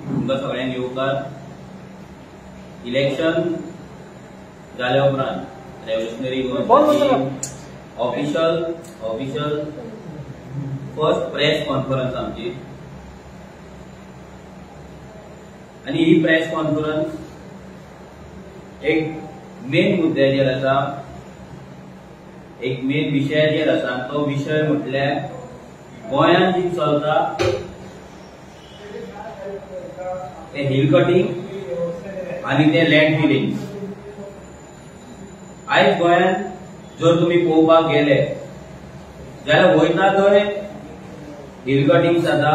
तुमकां सगळ्यांक येवकार इलेक्शन जाल्या उपरांत revolutionary official first press conference आमची आणि ही प्रेस कॉन्फरन्स एक मेन मुद्द्याचेर आसा, एक मेन विशयाचेर आसा. तो विषय म्हटल्यार गोंयांत जी चलता ते हिल कटिंग आणि ते लँड फिलिंग. आयज गोंयांत जर तुम्ही पळोवपाक गेले जाल्यार वयता थंय हिल कटिंग जाता,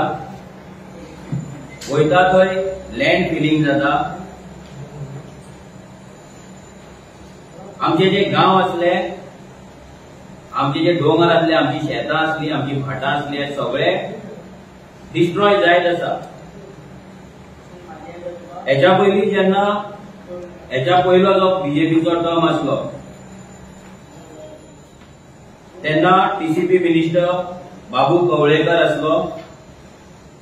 वयता थंय लँड फिलिंग जाता. आमचे जे गांव असले, आमचे जे दोंगर असले, आमची शेतां असली, आमची भाटां असली, सगळे डिस्ट्रॉय जायत आसा. हेच्या पयलीं जेन्ना हेच्या पयलो जो बीजेपीचो टर्म आसलो तेन्ना टीसीपी मिनिस्टर बाबू कवळेकर आसलो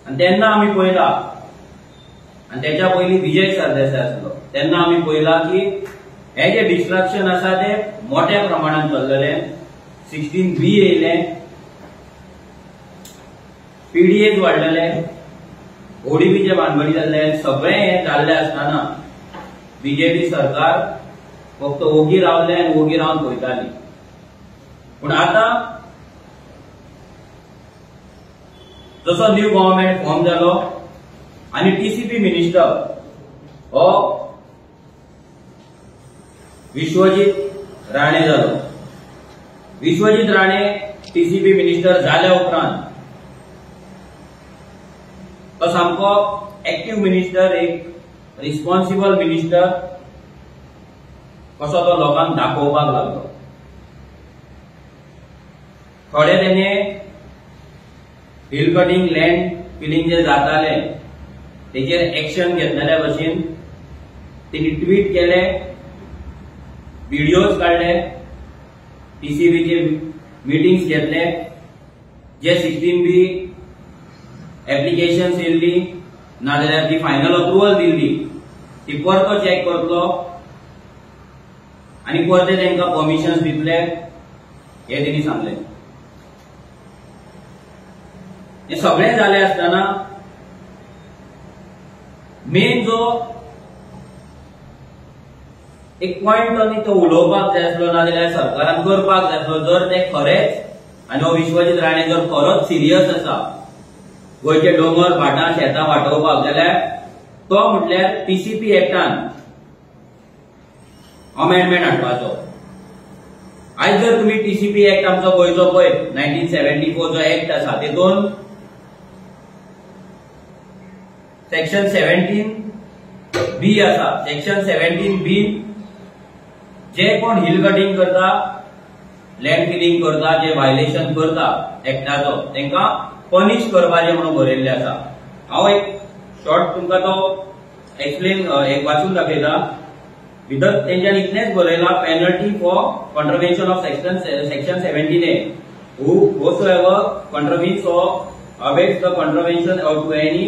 आणि तेन्ना आमी पळयला, आणि त्याच्या पयलीं विजय सरदेसाय आसलो, तेन्ना आमी पळयला की हे जे डिस्ट्रक्शन आसा ते मोठ्या प्रमाणात चल्लेले. 16B येयले, पीडीएच वाडलेले, ओडीबीचे भानगडी जाल्ले. सगळे हे जाल्ले आसतना बीजेपी सरकार फक्त ओगी रावले आनी ओगी रावन पळयताली. पूण आता जसो न्यू गव्हर्नमेंट फॉर्म जालो आणि टीसीपी मिनिस्टर हो विश्वजीत राणे जालो. विश्वजीत राणे टीसीपी मिनिस्टर जाल्या उपरांत तो सामको एक्टिव्ह मिनिस्टर, एक रिस्पॉन्सिबल मिनिस्टर कसो तो लोकांक दाखोवपाक लागलो. थोडे तेणे हिल कटिंग लँड फिलिंग जे जाताले तेचेर एक्शन घेतलेल्या भशेन तेणी ट्वीट केले, व्हिडिओज काढले, टीसीबीचे मिटिंग्स घेतले. जे 16B एप्लिकेशन्स येयल्ली नाजाल्यार ती फायनल अप्रुवल दिल्ली ती परतो चेक करतलो आणि परते तांकां परमिशन्स दितले हे तेणी सांगले. हे सगळे जाले आसतना मेन जो एक पॉइंट आनी तो उलोवपाक जाय आसलो नाजाल्यार सरकारान करपाक जाय आसलो, जर ते खरेच आनी हो विश्वजीत राणे जर खरोच सिरियस आसा गोंयचे दोंगर भाटां शेतां वाटोवपाक, जाल्यार तो म्हटल्यार टीसीपी एक्टान अमेंडमेंट हाडपाचो. आयज जर तुम्ही टीसीपी एक्ट आमचो गोंयचो पळय 1974 जो एक्ट आसा तेतून सेक्शन 17B आसा. सेक्शन 17B जे कोण हिल कटिंग करता, लँड फिलिंग करता, जे व्हायलेशन करता एक्टाचो तांकां पनिश करपाचें म्हणून बरयल्लें आसा. हांव एक शॉर्ट तुमकां तो एक्सप्लेन एक वाचून दाखयता. भितर तेंच्यांनी इतलेंच बरयलां, penalty for contravention of section 17A whosoever contravenes or abates the contravention or to any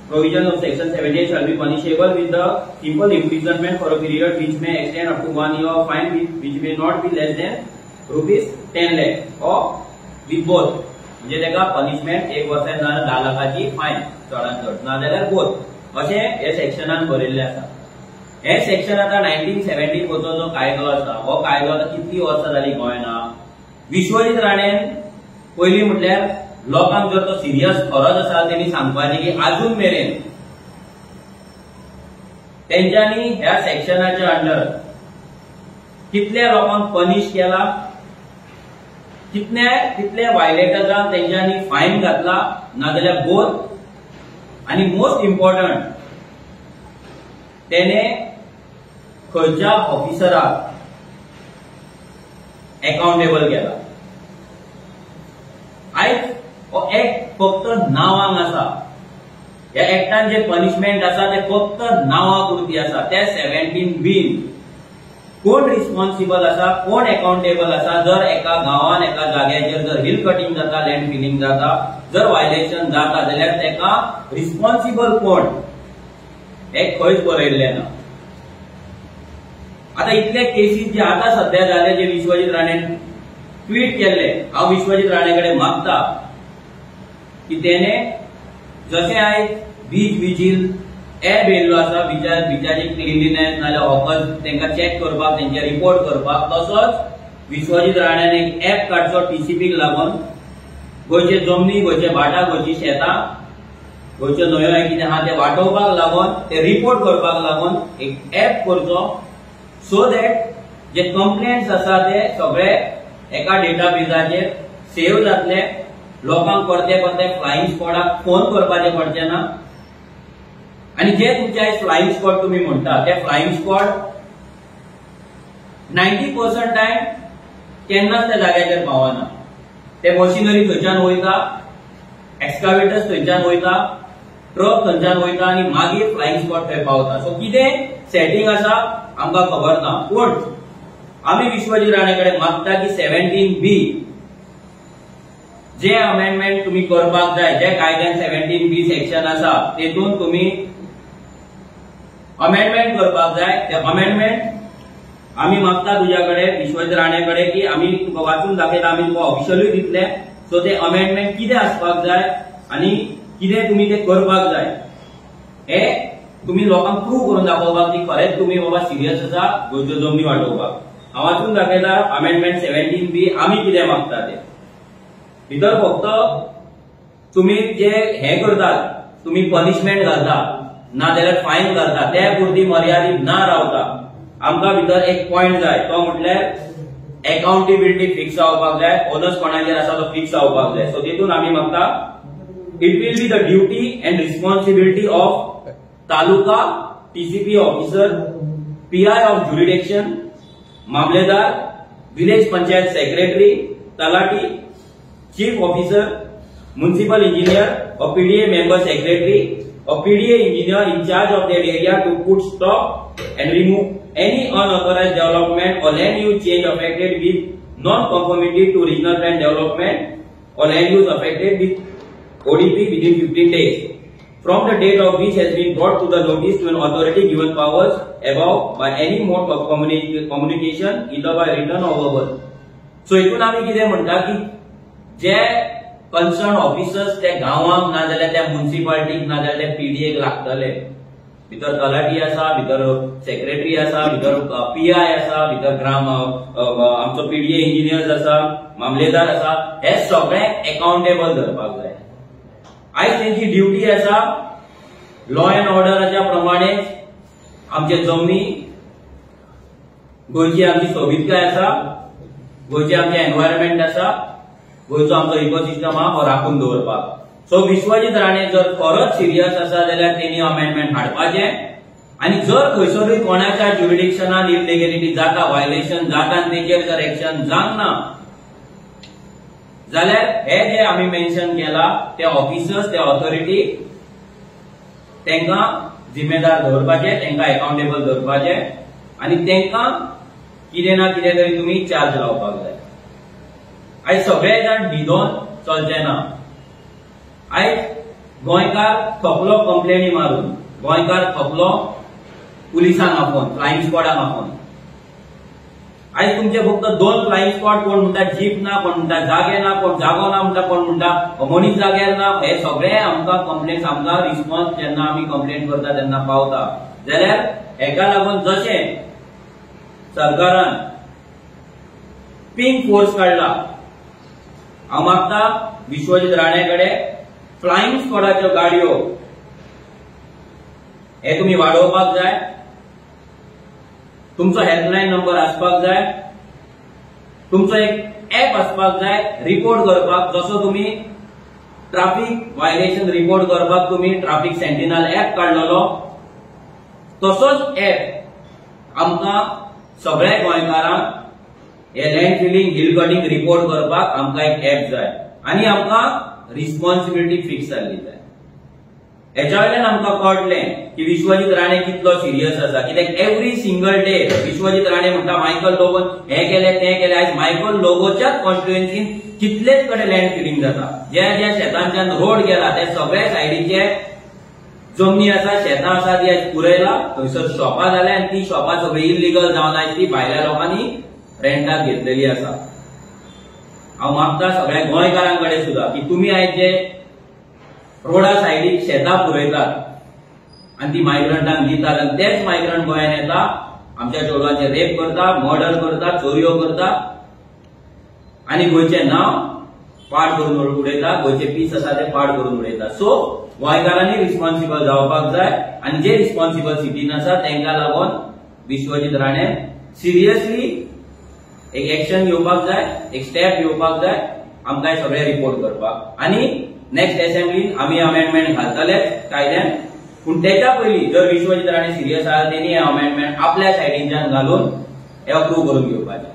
provision of section 17 shall be punishable with the simple imprisonment for a period which may extend up to 1 year or fine which may not be less than ₹10 lakh or with both. म्हणजे तेका punishment 1 वर्सान ना 10 लाखाची फायन चडांत चड नाजाल्यार both अशें हे सेक्शनान बरयल्लें आसा. हे सेक्शन आता 1974 जो कायदो आसा हो कायदो आता कितली वर्सां जाली गोंयांना. विश्वजीत राणेन पयली म्हटल्यार लोकांक जर तो सिरियस खरोच आसा तेणी सांगपाचें की अजून मेरेन तेंच्यांनी ह्या सेक्शनाच्या अंडर कितल्या लोकांक पनिश केला, कितले वायलेटरांक तेंच्यांनी फायन घातला नाजाल्यार बोथ, आणि मोस्ट इम्पॉर्टंट तेने खंयच्या ऑफिसराक अकाउंटेबल केला. आयज हो एक्ट फक्त नावांक आसा. ह्या एक्टान जे पनिशमेंट आसा ते फक्त नावां पुरती आसा. ते 17B कोण रिस्पॉन्सिबल आसा, कोण अकाउंटेबल आसा. जर एका गावान एका जाग्याचेर जर हिल कटिंग जाता, लँड फिलिंग जाता, जर वायलेशन जाता जाल्यार तेका रिस्पॉन्सिबल कोण हे खंयच बरयल्लें ना. आता इतले केसीस जे आता सध्या झाले, जे विश्वजीत राणेन ट्वीट केले, हांव विश्वजीत राणे कडेन मागता की तेने जशें आयज बीच विजील ऍप येयल्लो आसा, बिचाची क्लिनलीनेस नाल्यार ऑफर्स तांकां चॅक करपाक, तेंचे रिपोर्ट करपाक, तसोच विश्वजीत राणेन एक ऍप काडचो टीसीपीक लागून गोंयचे जमनी, गोंयचे भाटां, गोंयची शेतां, गोंयच्यो न्हंयो कितें आहा ते वाटोवपाक लागून, ते रिपोर्ट करपाक लागून एक ऍप करचो, सो दॅट जे कंप्लेंट्स आसा ते सगळे एका डेटाबेजाचेर सेव्ह जातले. लोकांक परते परते फ्लाइंग स्क्वॉडाक फोन करपाचे पडचे ना. आणि जे तुमचे फ्लाइंग स्क्वॉड तुम्ही म्हणटा ते फ्लाइंग स्क्वॉड 90% टाइम केन्नाच त्या जाग्याचेर पावना. ते मशिनरी थंयच्यान वयता, एक्सकावेटर्स थंयच्यान वयता, ट्रक थंयच्यान वयता आणि मागीर फ्लाइंग स्क्वॉड थंय पावता. सो कितें सेटिंग आसा आमकां खबर ना. पूण आम्ही विश्वजीत राणे कडेन मागता की 17B जे अमेंडमेंट तुम्ही करपाक जाय, जे कायद्यान 17B सेक्शन आसा तेतून तुम्ही अमेंडमेंट करपाक जाय. ते अमेंडमेंट आम्ही मागता तुझ्या कडेन विश्वजीत राणे कडेन की आम्ही तुका वाचून दाखयता, आम्ही तुका ऑफिशियलूय दितले. सो ते अमेंडमेंट कितें आसपाक जाय आणि कितें तुम्ही ते करपाक जाय हे तुम्ही लोकांक प्रूव्ह करून दाखोवपाक की खरेंच तुम्ही बाबा सिरियस आसा गोंयच्यो जमनी वाटोवपाक. हांव वाचून दाखयता अमेंडमेंट 17B आम्ही कितें मागता ते. भितर फक्त तुम्ही जे हे करतात, तुम्ही पनिशमेंट घालता ना जाल्यार फायन घालता, त्या पुरती मर्यादित ना रावता. आमकां भितर एक पॉइंट जाय, तो म्हटल्यार अकाउंटेबिलिटी फिक्स जावपाक जाय. ओनर्स कोणाचेर आसा तो फिक्स जावपाक जाय. सो तितून आम्ही मागता it will be the duty and responsibility of taluka TCP officer, PI of jurisdiction, Mamlatdar, village panchayat secretary, talathi, chief officer, municipal engineer or PDA member secretary or PDA engineer in charge of that area to put stop and remove any unauthorized development or land use change affected with non-conformity to regional plan development or land use affected with ODP within 15 days from the date of which has been brought to the notice to an authority given powers above by any mode of communication either by written or verbal. So इथून आम्ही कितें म्हणटा की जे concern officers त्या गांवांक ना जाल्यार त्या म्युनिसिपालिटीक ना जाल्यार त्या पीडीएक लागतले. भितर तलाटी आसा, भितर सेक्रेटरी आसा, भितर पीआय आसा, भितर ग्राम आमचो पीडीए इंजिनियर्स आसा, मामलेदार आसा, हे सगळे अकाउंटेबल धरपाक जाय. आयज तेंची ड्युटी आसा लॉ अँड ऑर्डराच्या प्रमाणे आमचे जमनी, गोंयची आमची सोबितकाय आसा, गोंयचे आमचे एनवायरमेंट आसा, गोंयचो आमचो इकोसिस्टम आहा हो राखून दवरपाक. सो विश्वजीत राणे जर खरोच सिरियस आसा जाल्यार तेणी अमेंडमेंट हाडपाचे. आणि जर खंयसरूय कोणाच्या ज्युरिडिक्शनान इलिगॅलिटी जाता, वायलेशन जाता आनी तेचेर जर एक्शन जावंक ना जाल्यार हे जे आमी मेन्शन केला ते ऑफिसर्स, ते ऑथॉरिटी तांकां जिम्मेदार दवरपाचे, तांकां अकाउंटेबल दवरपाचे आणि तांकां कितें ना कितें तरी तुमी चार्ज लावपाक जाय. आयज सगळे जाण न्हिदोन चलचे ना. आयज गोंयकार थकलो कंप्लेनी मारून, गोंयकार थकलो पुलिसांक आपोवन, फ्लाइंग स्क्वॉडाक आपोवन. आयज तुमचे फक्त 2 फ्लाइंग स्क्वॉड, कोण म्हणटा जीप ना, कोण म्हणटा जागे ना, कोण जागो ना म्हणटा, कोण म्हणटा मनीस जाग्यार ना. हे सगळे आमकां कंप्लेंट्स, आमकां रिस्पॉन्स जेन्ना आमी कंप्लेंट करता तेन्ना पावता. जाल्यार हेका लागून जशें सरकारान पिंक फोर्स काडला, हांव मागता विश्वजीत राणे कडेन फ्लाइंग स्क्वॉडाच्यो गाडयो हे तुम्ही वाडोवपाक जाय. तुमचो हेल्पलायन नंबर आसपाक जाय, तुमचो एक ऍप आसपाक जाय रिपोर्ट करपाक. जसो तुम्ही ट्राफिक वायलेशन रिपोर्ट करपाक तुम्ही ट्राफिक सेंटिनल ऍप काडलेलो, तसोच ऍप आमकां सगळ्या गोंयकारांक हे land filling, hill cutting report करपाक आमकां एक ऍप जाय आणि आमकां रिस्पॉन्सिबिलिटी फिक्स जाल्ली जाय. हेच्या वयल्यान आमकां कळटलें की विश्वजीत राणे कितलो सिरियस आसा, कित्याक every single day Vishwajit Rane म्हणटा मायकल लोबोन हे केले ते केले. आयज मायकल लोबोच्याच कॉन्स्टिट्युएन्सीन कितलेच कडेन लँड फिलिंग जाता. ज्या ज्या शेतांच्यान रोड गेला ते सगळे सायडीचे जमनी आसा, शेतां आसा ती आयज पुरयला, थंयसर शॉपां जाल्या आनी ती शॉपां सगळी इल्लीगल जावन आयज ती भायल्या लोकांनी रेंटाक घेतलेली आसा. हांव मागता सगळ्या गोंयकारांकडे सुद्धा की तुमी आयज जे रोडा सायडीक शेतां पुरयतात आनी ती मायग्रंटांक दितात आनी तेच मायग्रंट गोंयांत येता, आमच्या चेडवांचे रेप करता, मर्डर करता, चोरयो करता आनी गोंयचें नांव पाड करून उडयता, गोंयचे पीस आसा ते पाड करून उडयता. सो गोंयकारांनी रिस्पॉन्सिबल जावपाक जाय आनी जे रिस्पॉन्सिबल सिटीन आसा तांकां लागून विश्वजीत राणे सिरियसली एक एक्शन घेवपाक जाय, एक स्टेप घेवपाक जाय, आमकां सगळे रिपोर्ट करपाक. आनी नेक्स्ट असेंब्लीन आमी अमेंडमेंट घालतले कायद्यान, पूण तेच्या पयलीं जर विश्वजीत राणे सिरियस आसा तेणी हे अमेंडमेंट आपल्या सायडींच्यान घालून हे अप्रूव करून घेवपाचें.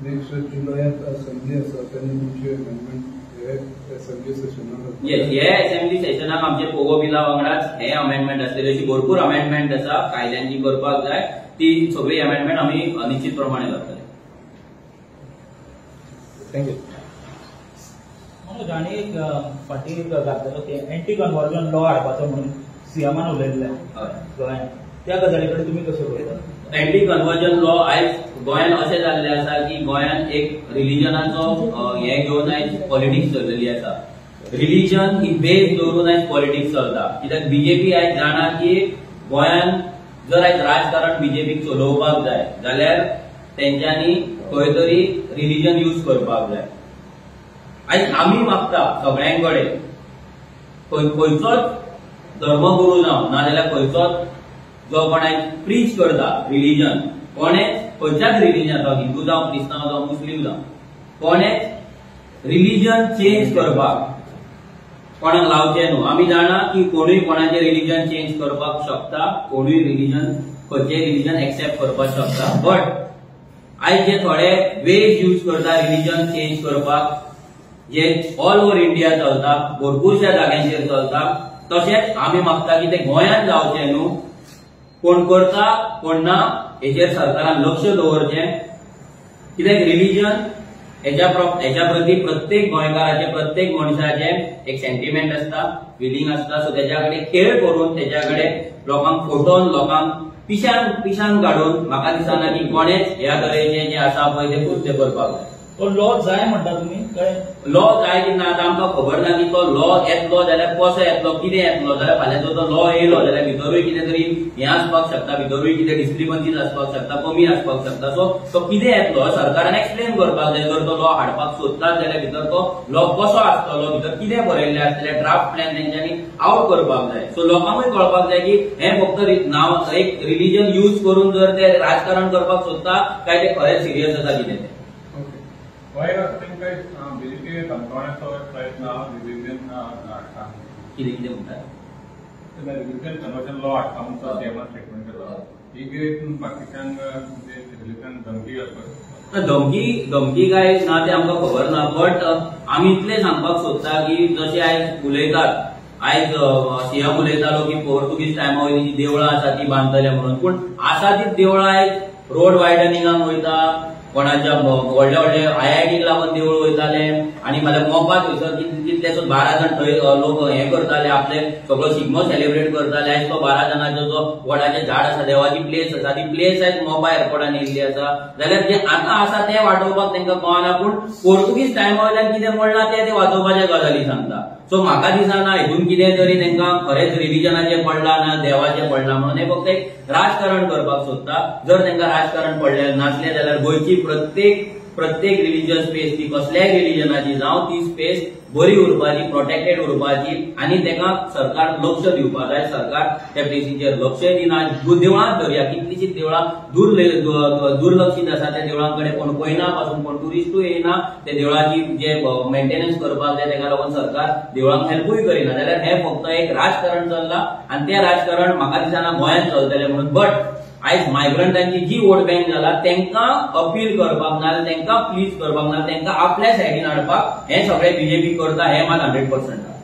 नेक्स्ट जुलयात असेंब्ली आसा तेन्ना तुमचे अमेंडमेंट हे असेंब्ली सेशनाक येस, हे असेंब्ली सेशनाक आमचे पोगो बिला वांगडाच हे अमेंडमेंट आसतले. अशी भरपूर अमेंडमेंट आसा कायद्यांची करपाक जाय, ती सगळी अमेंडमेंट आमी निश्चित प्रमाणे करतले. थँक्यू. मनोज आनी एक फाटी घातलेलो ते एंटी कन्वर्जन लॉ हाडपाचो म्हणून सीएमान उलयल्ले गोंयांत, त्या गजाली कडेन तुमी कशें पळयता? एंटी कन्वर्जन लॉ आयज गोंयांत अशें जाल्लें आसा की गोंयांत एक रिलिजनाचो हे घेवन आयज पॉलिटिक्स चल्लेली आसा. रिलिजन ही बेस दवरून आयज पॉलिटिक्स चलता. कित्याक बीजेपी आयज जाणा की गोंयांत जर आयज राजकारण बीजेपीक चलोवपाक जाय जाल्यार तेंच्यांनी खंय तरी रिलिजन यूज करपाक जाय. आयज आमी मागता सगळ्यांकडे खंयचोच धर्मगुरू जावं नाजाल्यार खंयचोच जो कोण आयज प्रीच करता रिलिजन, कोणेच खंयच्याच रिलिजनाचो, हिंदू जावं क्रिस्तांव जावं मुस्लीम जावं, कोणेच रिलिजन चेंज करपाक कोणाक लावचें न्हू. आमी जाणा की कोणूय कोणाचें रिलिजन चेंज करपाक शकता, कोणूय रिलिजन खंयचें रिलिजन एक्सेप्ट करपाक शकता. बट आयज जे थोडे वेज यूज करता रिलिजन चेंज करपाक, जे ऑल ओव्हर इंडिया चलता, भरपूरशा जाग्यांचेर चलता, तशेंच आमी मागता की ते गोंयांत जावचें न्हू. कोण करता कोण ना हेचेर सरकारान लक्ष दवरचें. कित्याक रिलिजन हेच्या प्रती प्रत्येक गोंयकाराचे, प्रत्येक मनशाचे एक सेंटिमेंट आसता, फिलिंग आसता. सो तेच्या कडेन खेळ करून, तेच्या कडेन लोकांक फटोवन, लोकांक पिशान काडून म्हाका दिसना की कोणेच ह्या तरेचे जे आसा पळय ते कृत्य करपाक जाय. तो लॉ जाय म्हणटा तुमी काय? लॉ जाय की ना आमकां खबर ना की तो लॉ येतलो जाल्यार कसो येतलो, कितें येतलो. जाल्यार फाल्यां जर तो लॉ येयलो जाल्यार भितरूय कितें तरी हें आसपाक शकता, भितरूय कितें डिस्क्रिपन्सीज आसपाक शकता, कमी आसपाक शकता. सो तो कितें येतलो सरकारान एक्सप्लेन करपाक जाय. जर तो लॉ हाडपाक सोदतात जाल्यार भितर तो लॉ कसो आसतलो, भितर कितें बरयल्लें आसतलें, ड्राफ्ट प्लॅन तेंच्यांनी आउट करपाक जाय. सो लोकांकूय कळपाक जाय की हें फक्त नांव एक रिलिजन यूज करून जर ते राजकारण करपाक सोदता काय ते खरेंच सिरियस आसा कितें ते. बीजेपी काणकोणाचो प्रयत्न रिलिजन हाडटा, कितें कितें म्हणटात रिलिजन कन्वर्जन लॉ हाडटा म्हणून सीएमान स्टेटमेंट केलो. ही कितें बाकीच्यांक रिलिजन धमकी घालपाक? धमकी काय ना ते आमकां खबर ना. बट आमी इतलें सांगपाक सोदता की जशें आयज उलयतात, आयज सीएम उलयतालो की पोर्तुगीज टायमा वयली जी देवळां आसा ती बांदतले म्हणून, पूण आसा तीच देवळां आयज रोड वायडनिंगाक वयता, कोणाच्या व्हडले व्हडले IITक लागून देवूळ वयताले आनी मागीर मोपा थंयसर कितलेशेच 12 जाण थंय लोक हें करताले, आपले सगळो शिगमो सेलिब्रेट करताले. आयज तो 12 जाणांचो जो वडाचें झाड आसा, देवाची प्लेस आसा, ती प्लेस आयज मोपा एअरपोर्टान येयल्ली आसा. जाल्यार जे आतां आसा ते वाटोवपाक तांकां कळना, पूण पोर्तुगीज टायमा वयल्यान कितें म्हणलां ते वाचोवपाचे गजाली सांगता. सो म्हाका दिसना हितून कितें तरी तांकां खरेंच रिलिजनाचें पडलां ना देवाचें पडलां म्हणून. हे फक्त एक राजकारण करपाक सोदता. जर तांकां राजकारण पडलें नासलें जाल्यार गोंयची प्रत्येक रिलिजियस स्पेस ती कसल्याय रिलिजनाची जावं ती स्पेस बरी उरपाची, प्रोटेक्टेड उरपाची आनी ताका सरकार लक्ष दिवपाक जाय. सरकार त्या प्लेसीचेर लक्ष दिना. देवळांत धरया, कितलीशींच देवळां दुर्लक्षीत आसा, त्या देवळांकडे कोण पळयना पासून, कोण टुरिस्टूय येना, त्या देवळाची जे मेंटेनन्स करपाक जाय ताका लागून सरकार देवळांक हेल्पूय करिना. जाल्यार हें फक्त एक राजकारण चल्लां आनी तें राजकारण म्हाका दिसना गोंयांत चलतलें म्हणून. बट आयज मायग्रंटांची जी वोट बँक जाला तांकां अपील करपाक नाजाल्यार तांकां प्लीज करपाक नाजाल्यार तांकां आपल्या सायडीन हाडपाक हे सगळे बीजेपी करता हे मात 100%